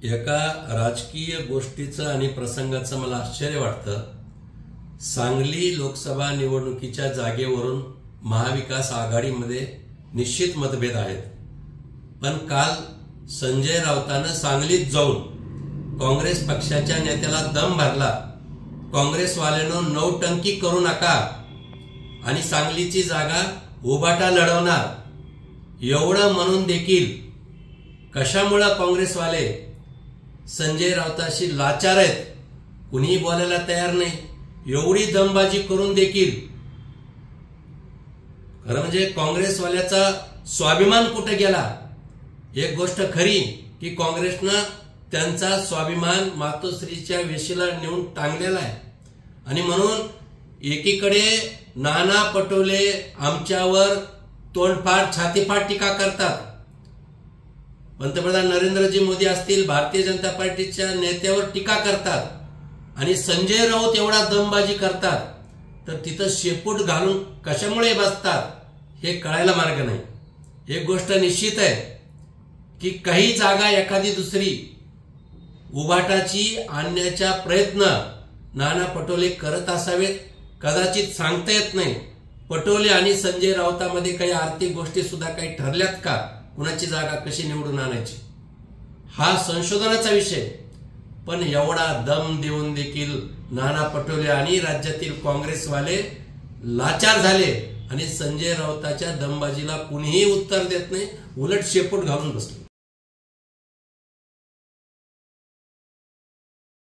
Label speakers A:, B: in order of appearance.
A: एका राजकीय गोष्टीचं आणि प्रसंगाचं मला आश्चर्य वाटतं। सांगली लोकसभा निवडणुकीच्या जागेवरून महाविकास आघाडीमध्ये निश्चित मतभेद आहेत, पण काल संजय राऊतांनी सांगलीत जाऊन काँग्रेस पक्षाच्या नेत्याला दम भरला। काँग्रेसवाल्यांनो नौटंकी करू नका आणि सांगलीची जागा उभाटा लढवणार एवढं म्हणून देखील कशामुळे काँग्रेसवाले संजय राऊताशी लाचार आहेत, कुणी बोलायला तयार नाही। एवढी दमबाजी करून देखील खरं म्हणजे काँग्रेसवाल्याचा स्वाभिमान कुठे गेला? एक गोष्ट खरी की काँग्रेसनं त्यांचा स्वाभिमान मातोश्रीच्या वेशीला नेऊन टांगलेला आहे आणि म्हणून एकीकडे नाना पटोले आमच्यावर तोंडफाट छातीफाट टीका करतात, पंतप्रधान नरेंद्रजी मोदी असतील भारतीय जनता पार्टीच्या नेत्यावर टीका करतात आणि संजय राऊत एवढा दमबाजी करतात, तर तिथं शेपूट घालून कशामुळे बसतात हे कळायला मार्ग नाही। एक गोष्ट निश्चित आहे की काही जागा एखादी दुसरी उभाटाची आणण्याचा प्रयत्न नाना पटोले करत असावेत, कदाचित सांगता येत नाही। पटोले आणि संजय राऊतांमध्ये काही आर्थिक गोष्टी सुद्धा काही ठरल्यात का? कुणाची जागा कशी निवडून आणायची हा संशोधनाचा विषय, पण एवढा दम देऊन देखील नाना पटोले आणि राज्यातील काँग्रेसवाले लाचार झाले आणि संजय राऊतांच्या दमबाजीला कुणीही उत्तर देत नाही, उलट शेपूट घालून बसले।